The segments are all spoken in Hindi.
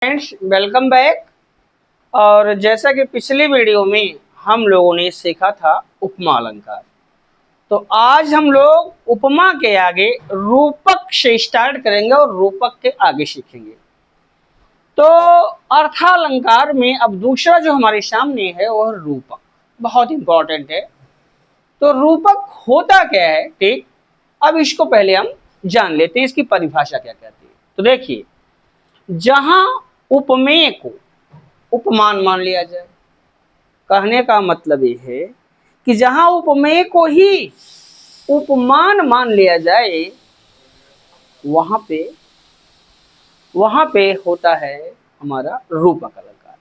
Friends, welcome back. और जैसा कि पिछली वीडियो में हम लोगों ने सीखा था उपमा अलंकार, तो आज हम लोग उपमा के आगे रूपक से स्टार्ट करेंगे और रूपक के आगे सीखेंगे। तो अर्थालंकार में अब दूसरा जो हमारे सामने है वह रूपक, बहुत इंपॉर्टेंट है। तो रूपक होता क्या है, ठीक। अब इसको पहले हम जान लेते हैं, इसकी परिभाषा क्या कहती है। तो देखिए, जहां उपमेय को उपमान मान लिया जाए, कहने का मतलब ये है कि जहां उपमेय को ही उपमान मान लिया जाए वहां पे होता है हमारा रूपक अलंकार।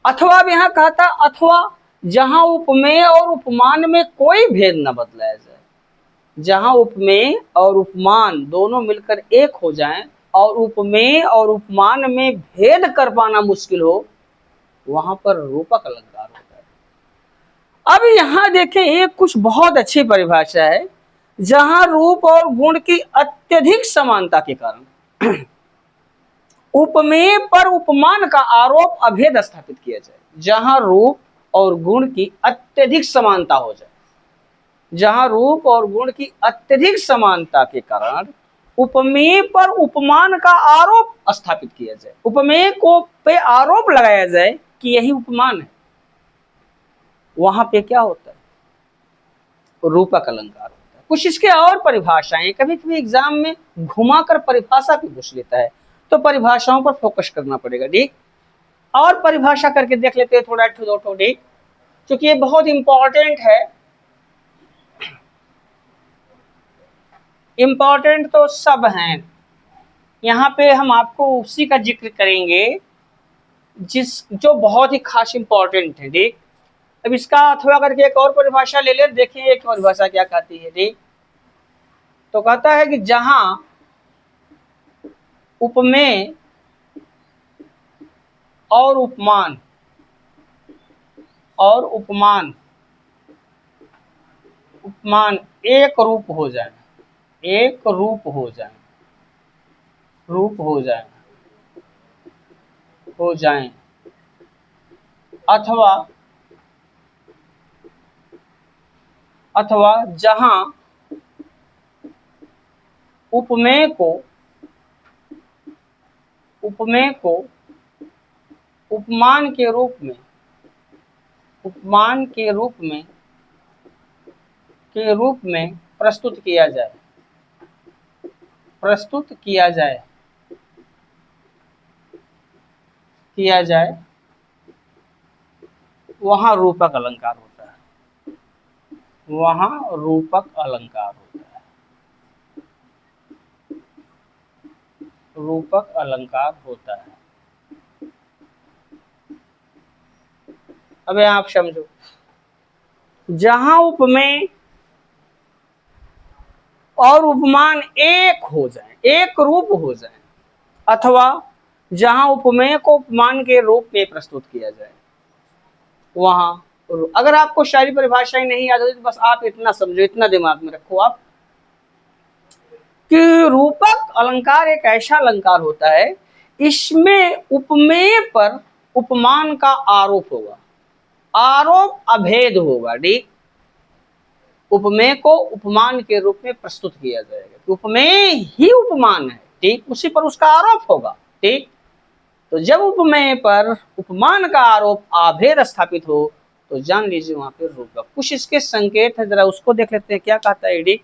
अथवा अब यहां कहता अथवा जहां उपमेय और उपमान में कोई भेद न बतलाया जाए, जहां उपमेय और उपमान दोनों मिलकर एक हो जाएं और उपमेय और उपमान में भेद कर पाना मुश्किल हो, वहां पर रूपक अलंकार होता है। अब यहां देखें, एक कुछ बहुत अच्छी परिभाषा है। जहां रूप और गुण की अत्यधिक समानता के कारण उपमेय पर उपमान का आरोप अभेद स्थापित किया जाए। जहां रूप और गुण की अत्यधिक समानता हो जाए, जहां रूप और गुण की अत्यधिक समानता के कारण उपमेय पर उपमान का आरोप स्थापित किया जाए, उपमेय को पे आरोप लगाया जाए कि यही उपमान है, वहां पे क्या होता है, रूपक अलंकार होता है। कुछ इसके और परिभाषाएं, कभी कभी एग्जाम में घुमाकर परिभाषा भी पूछ लेता है, तो परिभाषाओं पर फोकस करना पड़ेगा, ठीक। और परिभाषा करके देख लेते हैं थोड़ा ठो, ठीक, क्योंकि ये बहुत इंपॉर्टेंट है। इंपॉर्टेंट तो सब हैं, यहाँ पे हम आपको उसी का जिक्र करेंगे जो बहुत ही खास इंपॉर्टेंट है, ठीक। अब इसका अथवा करके एक और परिभाषा ले ले, देखिए एक परिभाषा क्या कहती है, ठीक। तो कहता है कि जहां उपमेय और उपमान उपमान एक रूप हो जाए, एक रूप हो जाए, रूप हो जाए अथवा जहां उपमेय को उपमान के रूप में प्रस्तुत किया जाए वहां रूपक अलंकार होता है, वहां रूपक अलंकार होता है, रूपक अलंकार होता है। अब आप समझो, जहां उपमेय और उपमान एक हो जाए, एक रूप हो जाए, अथवा जहां उपमेय को उपमान के रूप में प्रस्तुत किया जाए वहां। अगर आपको सारी परिभाषाएं नहीं याद होती तो बस आप इतना समझो, इतना दिमाग में रखो आप, कि रूपक अलंकार एक ऐसा अलंकार होता है, इसमें उपमेय पर उपमान का आरोप होगा, आरोप अभेद होगा, ठीक। उपमेय को उपमान के रूप में प्रस्तुत किया जाएगा, उपमेय ही उपमान है, ठीक, उसी पर उसका आरोप होगा, ठीक। तो जब उपमेय पर उपमान का आरोप अभेद स्थापित हो तो जान लीजिए वहां पे रूपक। कुछ इसके संकेत है, जरा उसको देख लेते हैं, क्या कहता है डी।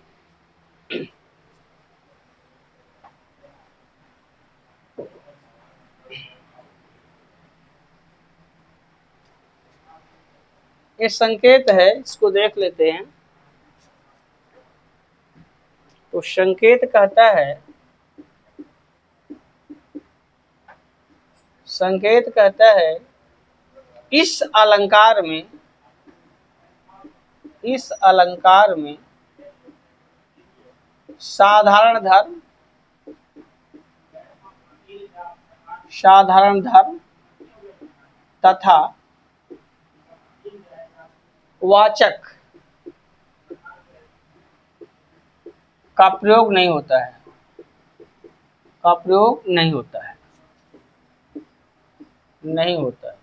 ये संकेत है, इसको देख लेते हैं। तो संकेत कहता है, संकेत कहता है इस अलंकार में साधारण धर्म तथा वाचक का प्रयोग नहीं होता है, नहीं होता है,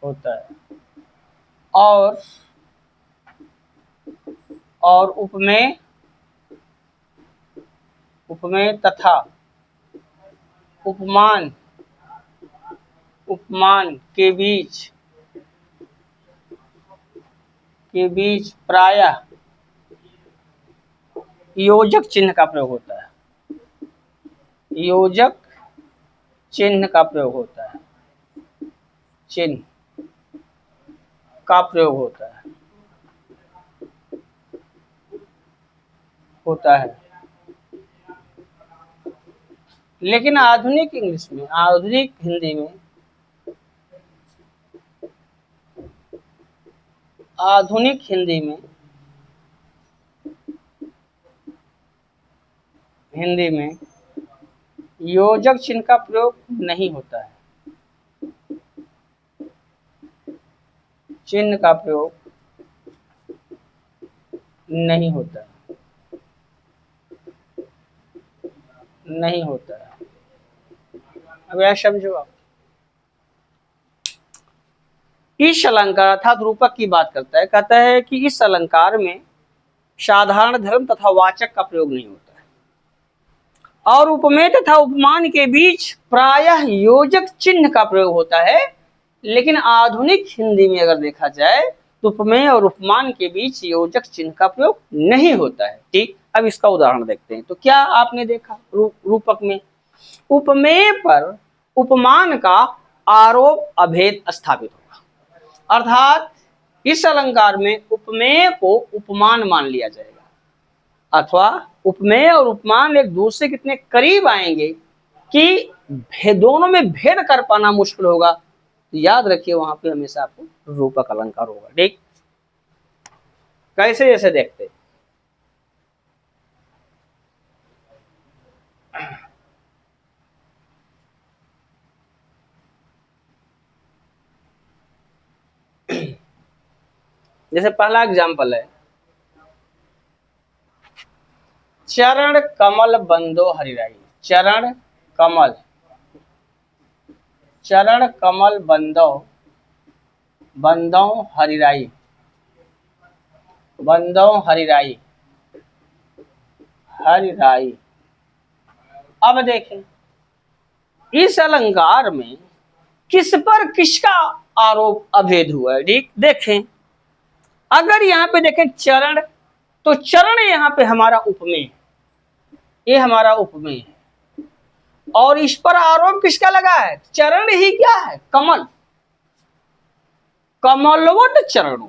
होता है। और उपमेय, उपमेय तथा उपमान, उपमान के बीच प्रायः योजक चिन्ह का प्रयोग होता है। योजक चिन्ह का प्रयोग होता है, चिन्ह का प्रयोग होता है। लेकिन आधुनिक इंग्लिश में, आधुनिक हिंदी में, आधुनिक हिंदी में, हिंदी में योजक चिन्ह का प्रयोग नहीं होता है। चिन्ह का प्रयोग नहीं होता है, नहीं होता है। अब यह समझो आप, इस अलंकार अर्थात रूपक की बात करता है, कहता है कि इस अलंकार में साधारण धर्म तथा वाचक का प्रयोग नहीं होता है, और उपमेय तथा उपमान के बीच प्रायः योजक चिन्ह का प्रयोग होता है। लेकिन आधुनिक हिंदी में अगर देखा जाए तो उपमेय और उपमान के बीच योजक चिन्ह का प्रयोग नहीं होता है। ठीक, अब इसका उदाहरण देखते हैं। तो क्या आपने देखा रूपक में उपमेय पर उपमान का आरोप अभेद स्थापित होगा, अर्थात इस अलंकार में उपमेय को उपमान मान लिया जाएगा, अथवा उपमेय और उपमान एक दूसरे कितने करीब आएंगे कि दोनों में भेद कर पाना मुश्किल होगा। तो याद रखिए वहां पे हमेशा आपको रूपक अलंकार होगा। ठीक, कैसे जैसे देखते, जैसे पहला एग्जाम्पल है, चरण कमल बंदो हरिराई। चरण कमल, चरण कमल बंदो, बंदो हरिराई, बंदो हरिराई, हरिराई। अब देखें इस अलंकार में किस पर किसका आरोप अभेद हुआ है। ठीक, देखें अगर यहाँ पे देखें चरण, तो चरण यहाँ पे हमारा उपमेय है, ये हमारा उपमेय है, और इस पर आरोप किसका लगा है, चरण ही क्या है, कमल, कमलवत चरणों।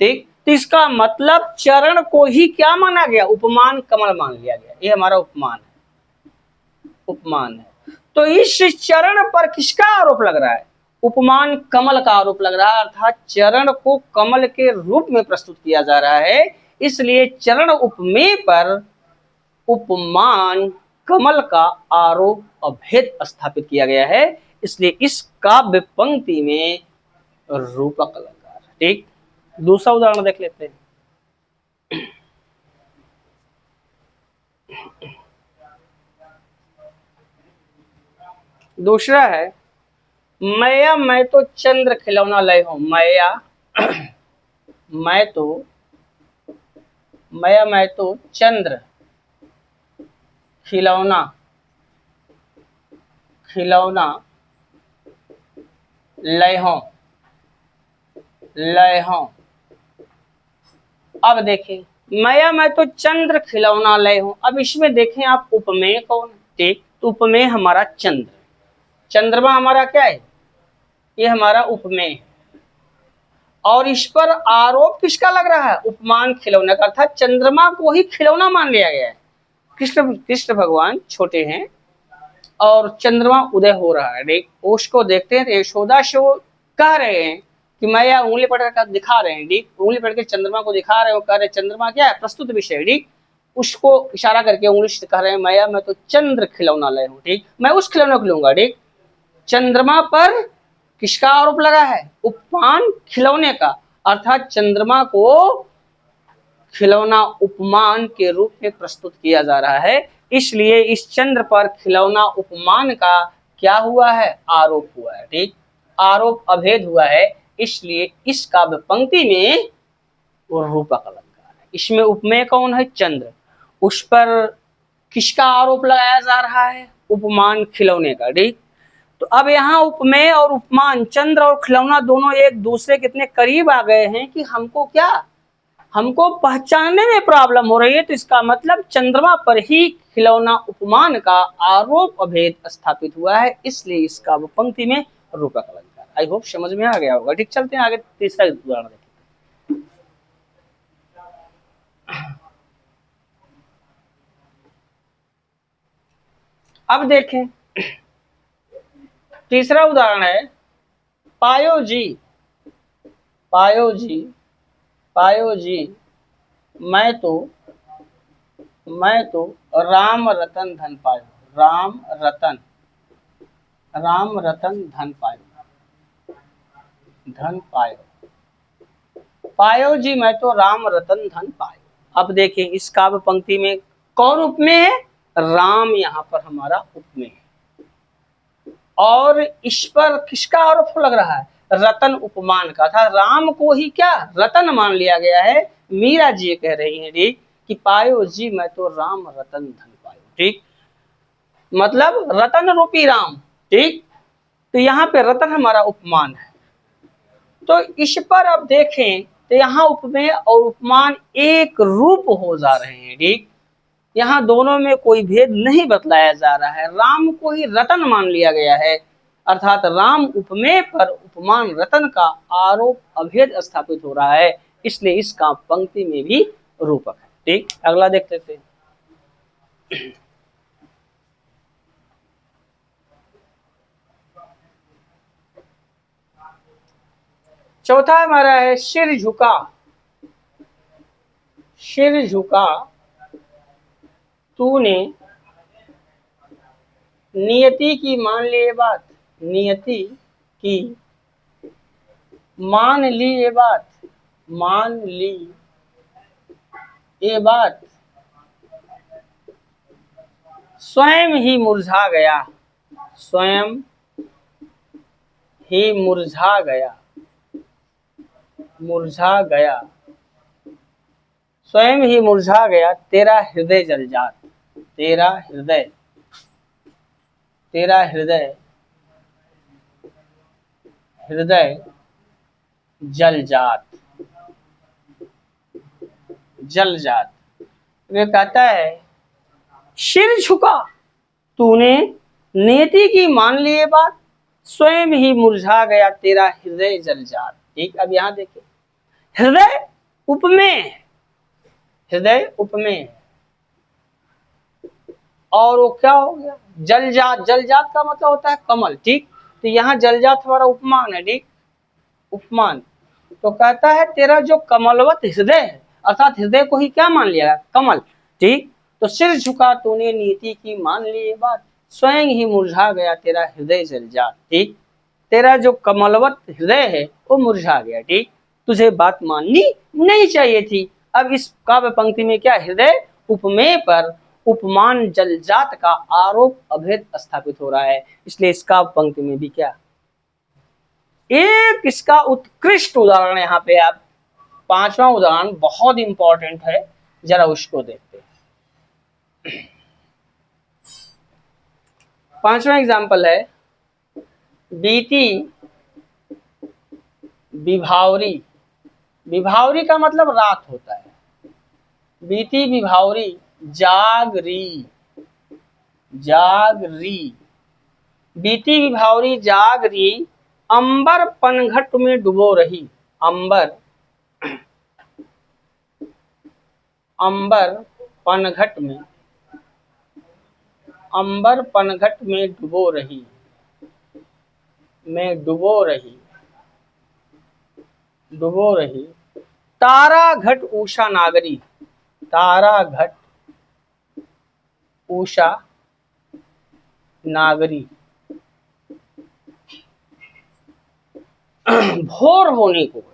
ठीक, तो इसका मतलब चरण को ही क्या माना गया, उपमान कमल मान लिया गया, ये हमारा उपमान है, उपमान है। तो इस चरण पर किसका आरोप लग रहा है, उपमान कमल का आरोप लग रहा है, अर्थात चरण को कमल के रूप में प्रस्तुत किया जा रहा है, इसलिए चरण उपमेय पर उपमान कमल का आरोप अभेद स्थापित किया गया है, इसलिए इस काव्य पंक्ति में रूपक अलंकार। ठीक, दूसरा उदाहरण देख लेते हैं। दूसरा है, मैया मैं तो चंद्र खिलौना लय हूं। मैया मैं तो, मैया मैं तो चंद्र खिलौना, खिलौना लय हूं, लय हूं। अब देखें मैया मैं तो चंद्र खिलौना लय हूं। अब इसमें देखें आप उपमेय कौन, ठीक, तो उपमेय हमारा चंद्र, चंद्रमा हमारा क्या है, ये हमारा उपमेय है, और इस पर आरोप किसका लग रहा है, उपमान खिलौने का, अर्थात चंद्रमा को ही खिलौना मान लिया गया है। कृष्ण भगवान छोटे हैं और चंद्रमा उदय हो रहा है, उसको देखते हैं, यशोदा से वो कह रहे हैं कि मैं यह उंगली पकड़ दिखा रहे हैं, ठीक, उंगली पकड़ के चंद्रमा को दिखा रहे हो, कह रहे चंद्रमा क्या है, प्रस्तुत विषय, ठीक, उसको इशारा करके उंगली से कह रहे हैं मैं तो चंद्र खिलौना लाया हूं, ठीक, मैं उस खिलौने को लूंगा। ठीक, चंद्रमा पर किसका आरोप लगा है, उपमान खिलौने का, अर्थात चंद्रमा को खिलौना उपमान के रूप में प्रस्तुत किया जा रहा है, इसलिए इस चंद्र पर खिलौना उपमान का क्या हुआ है, आरोप हुआ है। ठीक, आरोप अभेद हुआ है, इसलिए इस काव्य पंक्ति में वो रूपक अलंकार है। इसमें उपमेय कौन है, चंद्र, उस पर किसका आरोप लगाया जा रहा है, उपमान खिलौने का। ठीक, तो अब यहाँ उपमेय और उपमान, चंद्र और खिलौना दोनों एक दूसरे के इतने करीब आ गए हैं कि हमको पहचानने में प्रॉब्लम हो रही है। तो इसका मतलब चंद्रमा पर ही खिलौना उपमान का आरोप अभेद स्थापित हुआ है, इसलिए इसका वो पंक्ति में रूपक अलंकार। आई होप समझ में आ गया होगा। ठीक, चलते हैं आगे, तीसरा उदाहरण देखते हैं। अब देखें, तीसरा उदाहरण है, पायो जी, पायो जी, पायो जी, मैं तो राम रतन धन पायो, राम रतन धन पायो, धन पायो, पायो जी मैं तो राम रतन धन पायो। अब देखें इस काव्य पंक्ति में कौन उपमेय है, राम यहाँ पर हमारा उपमेय है, और इस पर किसका आरोप लग रहा है, रतन उपमान का था। राम को ही क्या रतन मान लिया गया है। मीरा जी ये कह रही हैं ठीक कि पायो जी मैं तो राम रतन धन पायो। ठीक, मतलब रतन रूपी राम। ठीक, तो यहाँ पे रतन हमारा उपमान है। तो इस पर अब देखें तो यहाँ उपमेय और उपमान एक रूप हो जा रहे हैं। ठीक, यहाँ दोनों में कोई भेद नहीं बतलाया जा रहा है, राम को ही रतन मान लिया गया है, अर्थात राम उपमेय पर उपमान रतन का आरोप अभेद स्थापित हो रहा है, इसलिए इसका पंक्ति में भी रूपक है। ठीक, अगला देखते थे। चौथा हमारा है, सिर झुका, सिर झुका तूने नियति की मान ली ये बात, नियति की मान ली ये बात, मान ली ये बात, स्वयं ही मुरझा गया, स्वयं ही मुरझा गया, मुरझा गया, स्वयं ही मुरझा गया तेरा हृदय जलजात, तेरा हृदय, तेरा हृदय, हृदय जलजात, जलजात। वे कहता है सिर झुका तूने नियति की मान ली ये बात, स्वयं ही मुरझा गया तेरा हृदय जलजात। ठीक, अब यहां देखिए, हृदय उपमेय, हृदय उपमेय और वो क्या हो गया, जलजात, जलजात का मतलब होता है कमल। ठीक, तो यहाँ जलजात हमारा उपमान है। ठीक, उपमान, तो कहता है तेरा जो कमलवत हृदय है, अर्थात हृदय को ही क्या मान लिया, कमल। ठीक, तो सिर झुका तूने नीति की मान ली ये बात, स्वयं ही मुरझा गया तेरा हृदय जलजात। ठीक, तेरा जो कमलवत हृदय है वो मुरझा गया। ठीक, तुझे बात माननी नहीं चाहिए थी। अब इस काव्य पंक्ति में क्या, हृदय उपमेय पर उपमान जलजात का आरोप अभेद स्थापित हो रहा है, इसलिए इस काव्य पंक्ति में भी क्या, एक इसका उत्कृष्ट उदाहरण यहाँ पे आप, पांचवा उदाहरण बहुत इंपॉर्टेंट है, जरा उसको देखते हैं। पांचवा एग्जाम्पल है, बीती विभावरी, विभावरी का मतलब रात होता है, बीती विभावरी जागरी, जागरी, बीती विभावरी जागरी अंबर पनघट में डुबो रही, अंबर, अंबर पनघट में, अंबर पनघट में डुबो रही, में डुबो रही, डुबो रही तारा घट उषा नागरी, तारा घट उषा नागरी। भोर होने को है,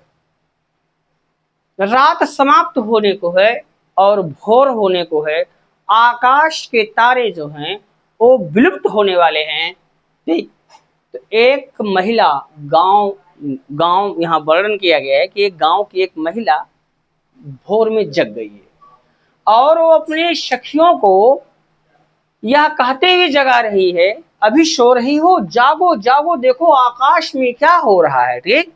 रात समाप्त होने को है और भोर होने को है, आकाश के तारे जो हैं वो विलुप्त होने वाले हैं। ठीक, तो एक महिला, गांव गांव यहाँ वर्णन किया गया है कि एक गांव की एक महिला भोर में जग गई है और वो अपने सखियों को यह कहते हुए जगा रही है, अभी सो रही हो, जागो जागो, देखो आकाश में क्या हो रहा है। ठीक,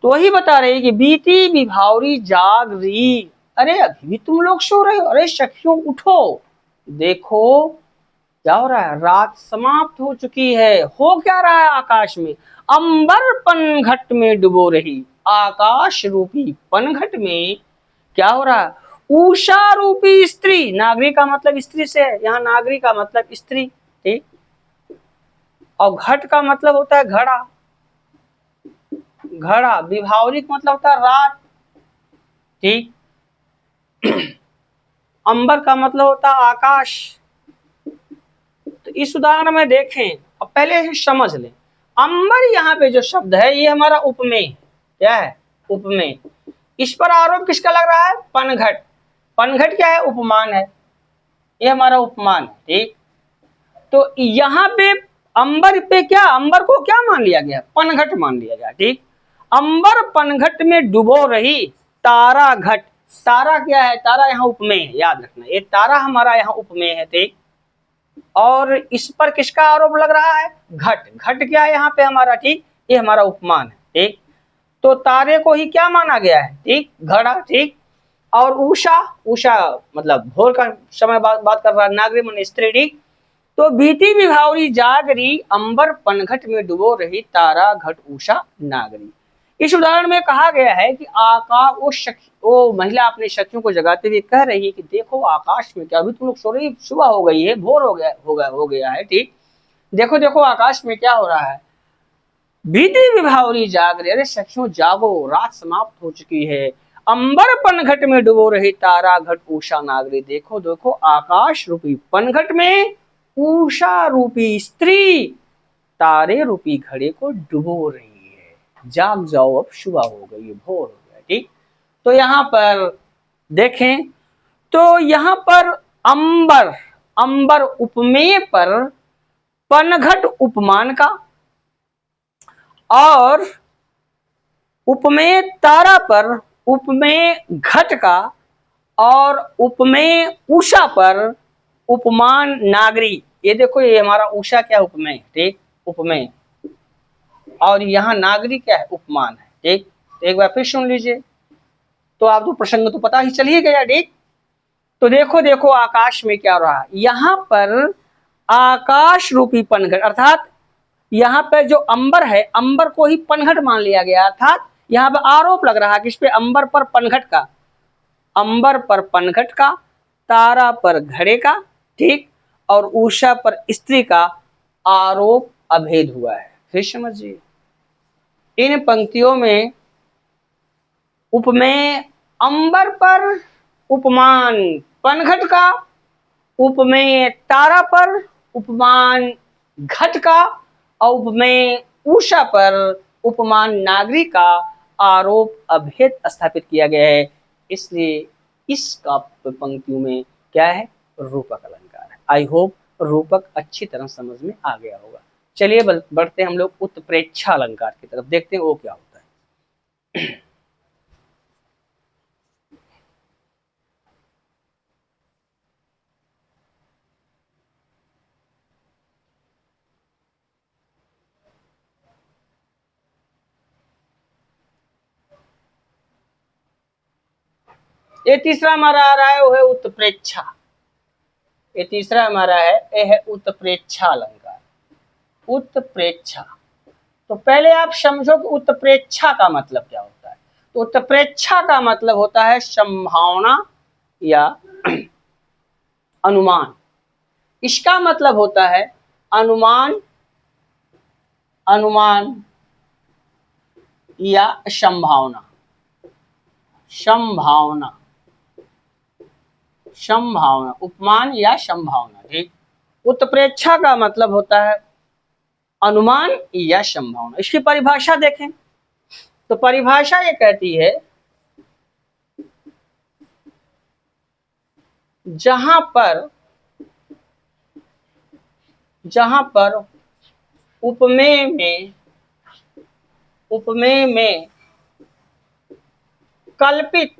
तो वही बता रही कि बीती विभावरी जाग रही, अरे अभी भी तुम लोग सो रहे हो, अरे सखियों उठो, देखो क्या हो रहा है, रात समाप्त हो चुकी है। हो क्या रहा है आकाश में, अंबर पनघट में डुबो रही, आकाश रूपी पनघट में क्या हो रहा है, उषा रूपी स्त्री, नागरी का मतलब स्त्री से है, यहाँ नागरी का मतलब स्त्री। ठीक, और घट का मतलब होता है घड़ा, घड़ा, विभावरी का मतलब होता है रात। ठीक, अंबर का मतलब होता है आकाश। तो इस उदाहरण में देखें, अब पहले ही समझ लें, अंबर यहाँ पे जो शब्द है ये हमारा उपमेय, क्या है, उपमेय। इस पर आरोप किसका लग रहा है, पनघट। पनघट क्या है, उपमान है, ये हमारा उपमान है। ठीक, तो यहाँ पे अंबर पे क्या, अंबर को क्या मान लिया गया, पनघट मान लिया गया। ठीक, अंबर पनघट में डुबो रही, तारा घट, तारा क्या है, तारा यहाँ उपमेय है, याद रखना, ये तारा हमारा यहाँ उपमेय है। ठीक, और इस पर किसका आरोप लग रहा है, घट। घट क्या है यहाँ पे हमारा, ठीक, ये हमारा उपमान है। ठीक, तो तारे को ही क्या माना गया है, ठीक, घड़ा। ठीक, और उषा, उषा मतलब भोर का समय बात कर रहा है, नागरी मन स्त्री। ठीक, तो बीती विभावरी जागरी, अंबर पनघट में डुबो रही, तारा घट उषा नागरी। इस उदाहरण में कहा गया है कि वो महिला अपने सखियों को जगाते हुए कह रही है कि देखो आकाश में क्या, अभी तुम लोग सो रही, सुबह हो गई है, भोर हो गया है। ठीक, देखो देखो आकाश में क्या हो रहा है, बीती विभावरी जाग रही, अरे सखियों जागो, रात समाप्त हो चुकी है, अंबर पनघट में डुबो रही, तारा घट उषा नागरी, देखो देखो आकाश रूपी पनघट में उषा रूपी स्त्री तारे रूपी घड़े को डुबो रही है, जाग जाओ, अब सुबह हो गई है, भोर हो गया। ठीक, तो यहाँ पर देखें, तो यहाँ पर अंबर, अंबर उपमेय पर, पनघट उपमान का, और उपमेय तारा पर उपमेय घट का, और उपमेय उषा पर उपमान नागरी। ये देखो ये हमारा उषा क्या, उपमेय। ठीक, उपमेय, और यहाँ नागरी क्या है, उपमान है। ठीक, तो एक बार फिर सुन लीजिए, तो आपको प्रसंग तो पता ही चल ही गया। ठीक, तो देखो देखो आकाश में क्या हो रहा है, यहाँ पर आकाश रूपी पनघट, अर्थात यहाँ पर जो अंबर है, अंबर को ही पनघट मान लिया गया, अर्थात यहाँ पर आरोप लग रहा है किस पे, अंबर पर पनघट का, अंबर पर पनघट का, तारा पर घड़े का। ठीक, और उषा पर स्त्री का आरोप अभेद हुआ है। फिर समझिए, इन पंक्तियों में उपमेय अंबर पर, उपमान पनघट का, उपमेय तारा पर, उपमान घट का, और उपमेय उषा पर उपमान नागरी का आरोप अभेद स्थापित किया गया है। इसलिए इस पंक्तियों में क्या है, रूपक अलंकार है। आई होप रूपक अच्छी तरह समझ में आ गया होगा। चलिए बढ़ते हैं हम लोग उत्प्रेक्षा अलंकार की तरफ, देखते हैं वो क्या होता है। ये तीसरा हमारा आ रहा है, वो है उत्प्रेक्षा। ये तीसरा हमारा है, ये है उत्प्रेक्षा अलंकार। उत्प्रेक्षा, तो पहले आप समझो कि उत्प्रेक्षा का मतलब क्या होता है। तो उत्प्रेक्षा का मतलब होता है संभावना या अनुमान। इसका मतलब होता है अनुमान, अनुमान या संभावना, संभावना, संभावना, उपमान या संभावना। ठीक, उत्प्रेक्षा का मतलब होता है अनुमान या संभावना। इसकी परिभाषा देखें, तो परिभाषा ये कहती है जहां पर उपमेय में कल्पित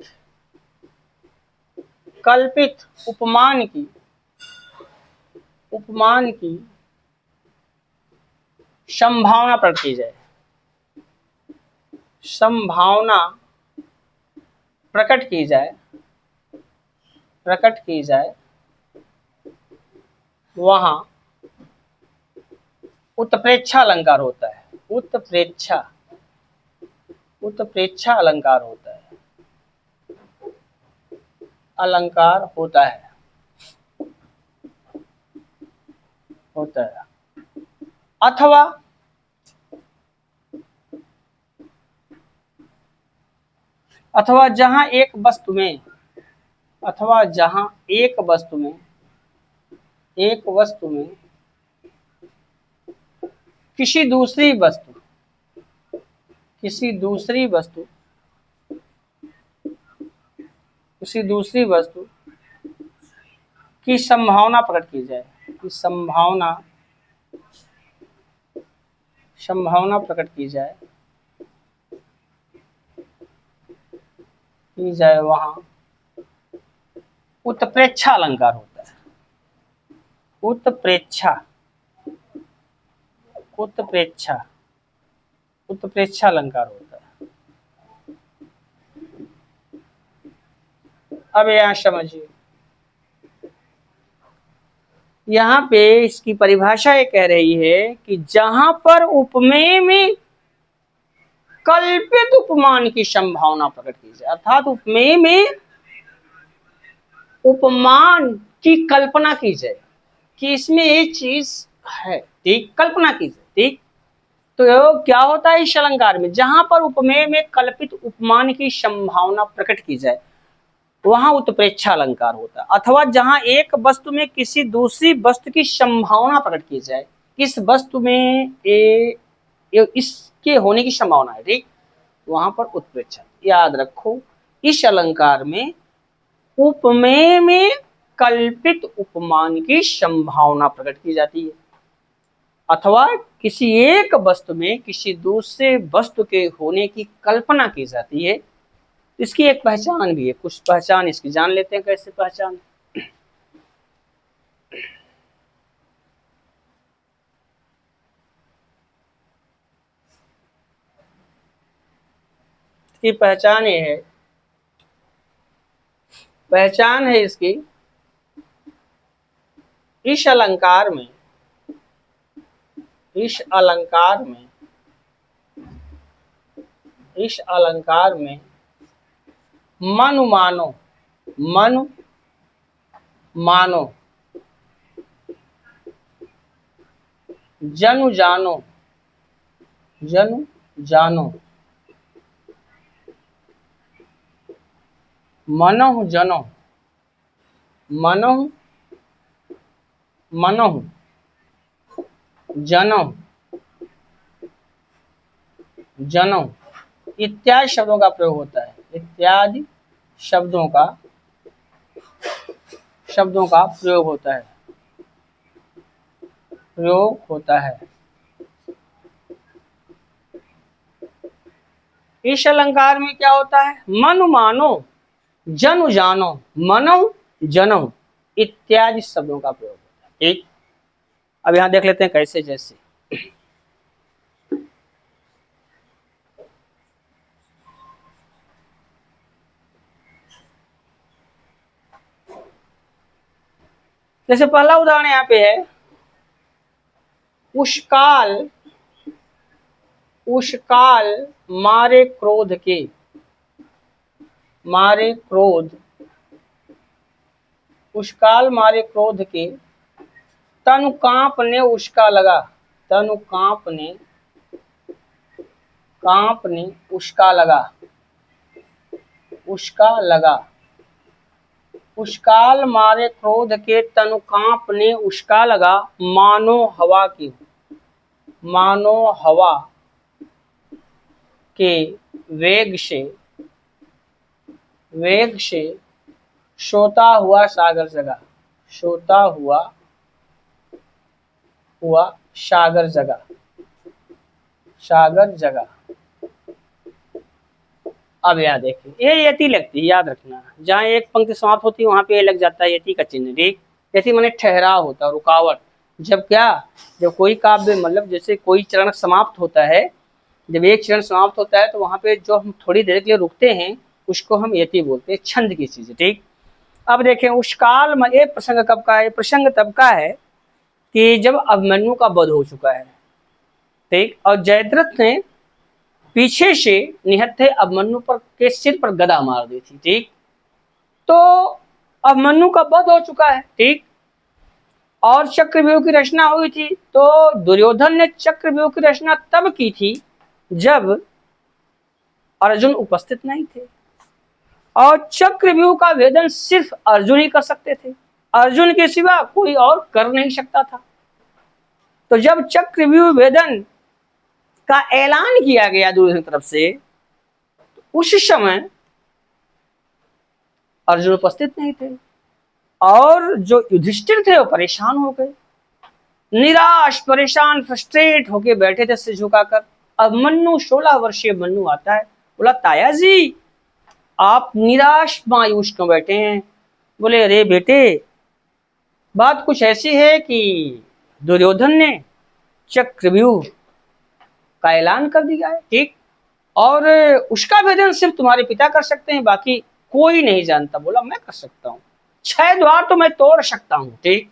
उपमान की संभावना प्रकट की जाए वहां उत्प्रेक्षा अलंकार होता है। उत्प्रेक्षा अलंकार होता है। अथवा जहां एक वस्तु में किसी दूसरी वस्तु की संभावना प्रकट की जाए, संभावना प्रकट की जाए वहां उत्प्रेक्षा अलंकार होता है। उत्प्रेक्षा अलंकार होता है। अब यहां समझिए, यहाँ पे इसकी परिभाषा ये कह रही है कि जहां पर उपमेय में कल्पित उपमान की संभावना प्रकट की जाए, अर्थात उपमेय में उपमान की कल्पना की जाए कि इसमें ये चीज है, ठीक, कल्पना की जाए, ठीक। तो क्या होता है इस अलंकार में, जहां पर उपमेय में कल्पित उपमान की संभावना प्रकट की जाए वहां उत्प्रेक्षा अलंकार होता है। अथवा जहां एक वस्तु में किसी दूसरी वस्तु की संभावना प्रकट की जाए, इस वस्तु में इसके होने की संभावना है, ठीक, वहां पर उत्प्रेक्षा। याद रखो, इस अलंकार में उपमेय में कल्पित उपमान की संभावना प्रकट की जाती है, अथवा किसी एक वस्तु में किसी दूसरे वस्तु के होने की कल्पना की जाती है। इसकी एक पहचान भी है, कुछ पहचान इसकी जान लेते हैं। कैसे पहचान? इसकी पहचान ये है, पहचान है इसकी, इस अलंकार में मनु मानो जनु जानो मनहु जनहु इत्यादि शब्दों का प्रयोग होता है। इत्यादि शब्दों का प्रयोग होता है। इस अलंकार में क्या होता है? मनु मानो जनु जानो मनहु जनहु इत्यादि शब्दों का प्रयोग होता है, ठीक। अब यहां देख लेते हैं कैसे। जैसे पहला उदाहरण यहाँ पे है, उष्काल मारे क्रोध के तनु कांपने उष्का लगा। उष्काल मारे क्रोध के तनु कांपने उष्का लगा, मानो हवा के वेग से सोता हुआ सागर जगा, सोता हुआ सागर जगा, सागर जगा। अब यहाँ देखिए ये यति लगती है, याद रखना, जहाँ एक पंक्ति समाप्त होती है वहां पे ये लग जाता है यति का चिन्ह, ठीक। यति माने ठहराव होता है, रुकावट। जब क्या, जब कोई काव्य मतलब जैसे कोई चरण समाप्त होता है, जब एक चरण समाप्त होता है तो वहां पे जो हम थोड़ी देर के लिए रुकते हैं उसको हम यति बोलते हैं, छंद की चीज, ठीक। अब देखें उस काल में ये प्रसंग कब का है, प्रसंग तब का है कि जब अभिमन्यु का वध हो चुका है, ठीक, और जयद्रथ ने पीछे से निहत्थे अभिमन्यु पर के सिर पर गदा मार दी थी, ठीक। तो अभिमन्यु का वध हो चुका है, ठीक, और चक्रव्यूह की रचना हुई थी। तो दुर्योधन ने चक्रव्यूह की रचना तब की थी जब अर्जुन उपस्थित नहीं थे, और चक्रव्यूह का भेदन सिर्फ अर्जुन ही कर सकते थे, अर्जुन के सिवा कोई और कर नहीं सकता था। तो जब चक्रव्यूह भेदन का ऐलान किया गया दुर्योधन की तरफ से, तो उस समय अर्जुन उपस्थित नहीं थे, और जो युधिष्ठिर थे वो परेशान हो गए, निराश परेशान फ्रस्ट्रेट होके बैठे थे सिर झुकाकर। अब मन्नू 16 वर्षीय मन्नू आता है, बोला ताया जी आप निराश मायूस क्यों बैठे हैं। बोले अरे बेटे बात कुछ ऐसी है कि दुर्योधन ने चक्रव्यूह का ऐलान कर दिया है, ठीक, और उसका भेदन सिर्फ तुम्हारे पिता कर सकते हैं, बाकी कोई नहीं जानता। बोला मैं कर सकता हूँ, 6 द्वार तो मैं तोड़ सकता हूँ, ठीक।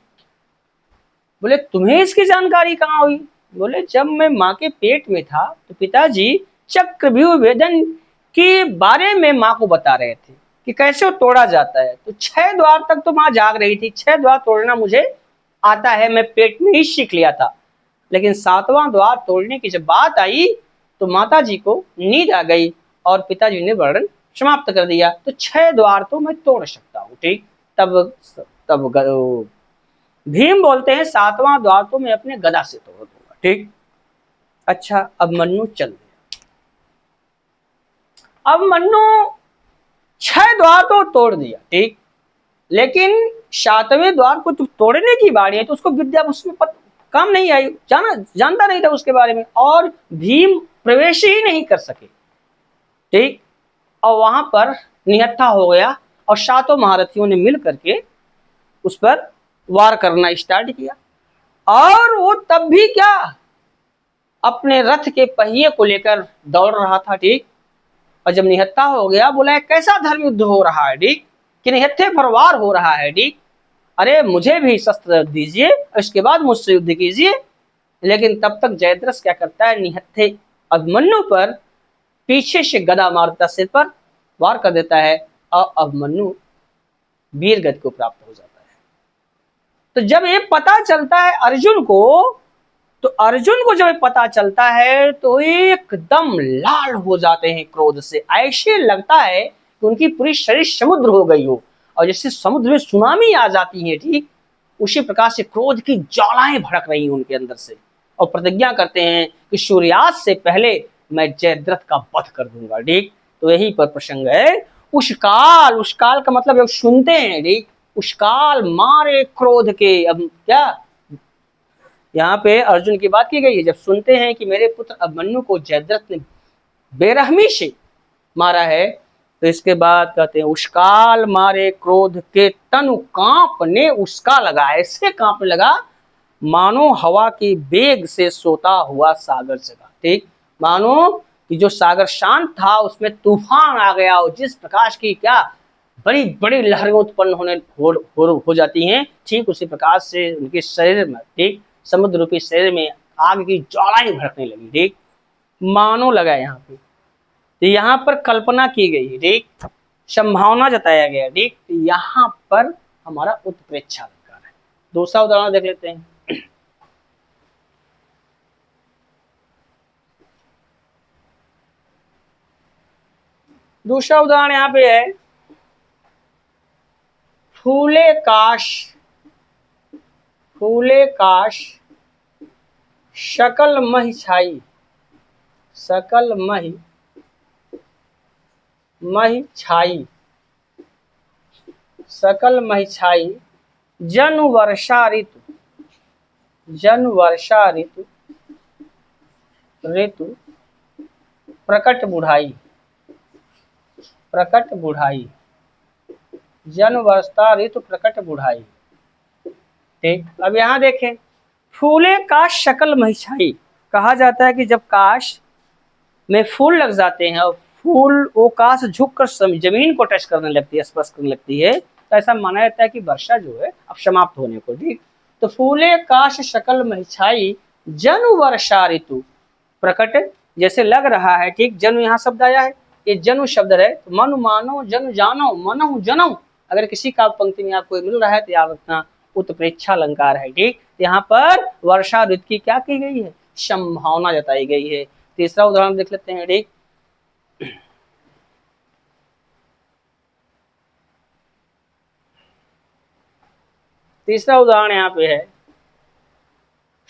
बोले तुम्हें इसकी जानकारी कहाँ हुई। बोले जब मैं माँ के पेट में था तो पिताजी चक्रव्यूह भेदन के बारे में माँ को बता रहे थे कि कैसे वो तोड़ा जाता है। तो 6 द्वार तक तो माँ जाग रही थी, 6 द्वार तोड़ना मुझे आता है, मैं पेट में ही सीख लिया था। लेकिन 7वां द्वार तोड़ने की जब बात आई तो माता जी को नींद आ गई और पिताजी ने वर्णन समाप्त कर दिया। तो 6 द्वार तो मैं तोड़ सकता हूँ, ठीक। तब भीम बोलते हैं 7वां द्वार तो मैं अपने गदा से तोड़ दूंगा, ठीक। अच्छा अब मन्नू चल गया, अब मन्नू 6 द्वार तो तोड़ दिया, ठीक, लेकिन 7वें द्वार को तो तोड़ने की बारी है तो उसको विद्या उसमें काम नहीं आई, जानता नहीं था उसके बारे में, और भीम प्रवेश ही नहीं कर सके, ठीक। और वहां पर निहत्था हो गया और 7 महारथियों ने मिल करके उस पर वार करना स्टार्ट किया, और वो तब भी क्या अपने रथ के पहिए को लेकर दौड़ रहा था, ठीक। और जब निहत्था हो गया बोला कैसा धर्म युद्ध हो रहा है, ठीक, कि निहत्थे पर वार हो रहा है, ठीक, अरे मुझे भी शस्त्र दीजिए इसके बाद मुझसे युद्ध कीजिए। लेकिन तब तक जयद्रथ क्या करता है, निहत्थे अभिमन्यु पर पीछे से गदा मारता, सिर पर वार कर देता है और अभिमन्यु वीर गति को प्राप्त हो जाता है। तो जब ये पता चलता है अर्जुन को, तो अर्जुन को जब पता चलता है तो एकदम लाल हो जाते हैं क्रोध से, ऐसे लगता है कि उनकी पूरी शरीर समुद्र हो गई हो, और जैसे समुद्र में सुनामी आ जाती है, ठीक, उसी प्रकार से क्रोध की ज्वालाएं भड़क रही हैं उनके अंदर से, और प्रतिज्ञा करते हैं कि सूर्यास्त से पहले मैं जयद्रथ का वध कर दूंगा, ठीक। तो यही पर प्रसंग है उस काल का मतलब जब सुनते हैं, ठीक, उस काल मारे क्रोध के। अब क्या यहाँ पे अर्जुन की बात की गई है, जब सुनते हैं कि मेरे पुत्र अभिमन्यु को जयद्रथ ने बेरहमी से मारा है, तो इसके बाद कहते हैं उस काल मारे क्रोध के तनु कांपने उसका लगा, ऐसे कांपने लगा मानो हवा की वेग से सोता हुआ सागर जगा, ठीक, मानो कि जो सागर शांत था उसमें तूफान आ गया और जिस प्रकाश की क्या बड़ी बड़ी लहरें उत्पन्न हो जाती हैं, ठीक उसी प्रकार से उनके शरीर में, ठीक, समुद्र रूपी शरीर में आग की ज्वालाएं भड़कने लगी, ठीक, मानो लगा यहाँ पे। तो यहाँ पर कल्पना की गई, ठीक, संभावना जताया गया, ठीक। यहाँ पर हमारा उत्प्रेक्षा अलंकार है। दूसरा उदाहरण देख लेते हैं। दूसरा उदाहरण यहाँ पे है फूले काश सकल महि छाई, सकल महि छाई सकल महिछाई जनु वर्षा ऋतु, जनु वर्षा ऋतु, ऋतु प्रकट बुढ़ाई, प्रकट बुढ़ाई, जन वर्षा ऋतु प्रकट बुढ़ाई। ठीक, अब यहाँ देखें, फूले काश शकल महिछाई, कहा जाता है कि जब काश में फूल लग जाते हैं और फूल वो काश झुक कर जमीन को टच करने लगती है, स्पर्श करने लगती है, तो ऐसा माना जाता है कि वर्षा जो है अब समाप्त होने को। ठीक, तो फूले काश शकल महिछाई जनु वर्षा ऋतु प्रकट, जैसे लग रहा है। ठीक, जनु यहाँ शब्द आया है, ये जनु शब्द है, तो मनु मानो जनु जानो मनहु जनऊ, अगर किसी काव्य पंक्ति में आपको मिल रहा है तो याद रखना उत्प्रेक्षा अलंकार है। ठीक, यहाँ पर वर्षा ऋतु की क्या की गई है, संभावना जताई गई है। तीसरा उदाहरण देख लेते हैं। ठीक, तीसरा उदाहरण यहाँ पे है,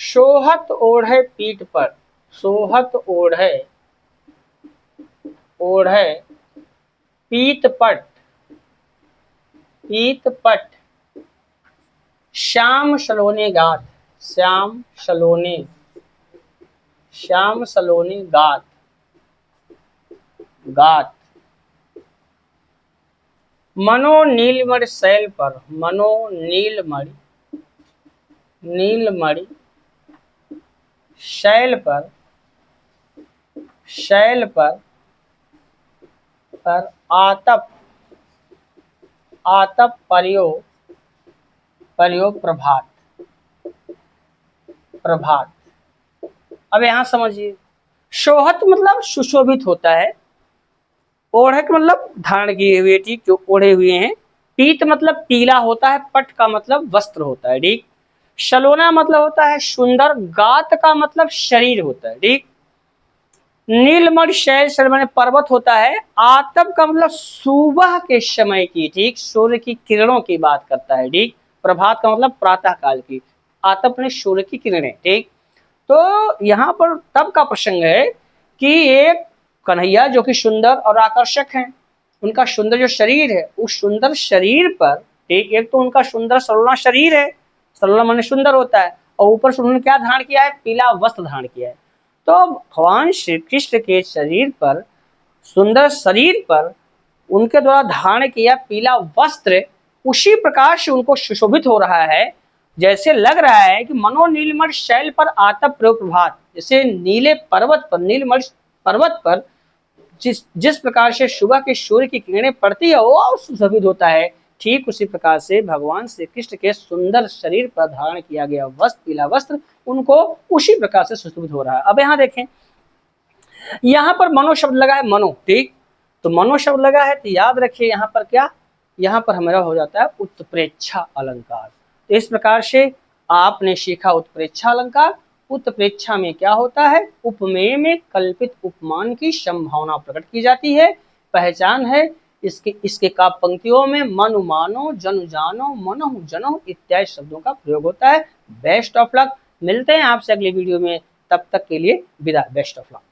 सोहत ओढ़े पीठ पर, सोहत ओढ़े, ओढ़े पीत पट, पीत पट, श्याम सलोने गात, श्याम सलोने, श्याम सलोने गात, गात, मनो नीलमणि शैल पर, मनो नीलमणि, नीलमणि शैल पर, शैल पर, पर आतप, आतप पर्यो, पर्यो प्रभात, प्रभात। अब यहां समझिए, शोहत मतलब सुशोभित होता है, ओढ़े का मतलब धारण किए हुए, ठीक, जो ओढ़े हुए हैं, पीत मतलब पीला होता है, पट का मतलब वस्त्र होता है। ठीक, सलोना मतलब होता है सुंदर, गात का मतलब शरीर होता है। ठीक, नीलमणि शैल, शैल माने पर्वत होता है, आतप का मतलब सुबह के समय की, ठीक, सूर्य की किरणों की बात करता है। ठीक, प्रभात का मतलब प्रातः काल की, आतप ने सूर्य की किरणें। ठीक, तो यहाँ पर तब का प्रसंग है कि एक कन्हैया जो कि सुंदर और आकर्षक हैं, उनका सुंदर जो शरीर है, उस सुंदर शरीर पर, ठीक, एक तो उनका सुंदर सलोना शरीर है, सलोना माने सुंदर होता है, और ऊपर से उन्होंने क्या धारण किया है, पीला वस्त्र धारण किया है। तो भगवान श्री कृष्ण के शरीर पर, सुंदर शरीर पर उनके द्वारा धारण किया पीला वस्त्र उसी प्रकार से उनको सुशोभित हो रहा है, जैसे लग रहा है कि मनो नीलमणि शैल पर आतप प्रयोग प्रभात, जैसे नीले पर्वत पर, नीलमणि पर्वत पर जिस प्रकार से सुबह के सूर्य की किरणें पड़ती है वो सुशोभित होता है, ठीक उसी प्रकार से भगवान श्री कृष्ण के सुंदर शरीर पर धारण किया गया वस्त्र, पीला वस्त्र, उनको उसी प्रकार से सुशोभित हो रहा है। अब यहाँ देखें, यहाँ पर मनो शब्द लगा है, मनो, ठीक, तो मनो शब्द लगा है तो याद रखिए यहाँ पर क्या, यहाँ पर हमारा हो जाता है उत्प्रेक्षा अलंकार। तो इस प्रकार से आपने सीखा उत्प्रेक्षा अलंकार। उत्प्रेक्षा में क्या होता है, उपमेय में कल्पित उपमान की संभावना प्रकट की जाती है। पहचान है इसके काव्य पंक्तियों में मनु मानो जनु जानो मनहु जनहु इत्यादि शब्दों का प्रयोग होता है। बेस्ट ऑफ लक, मिलते हैं आपसे अगली वीडियो में, तब तक के लिए विदा, बेस्ट ऑफ लक।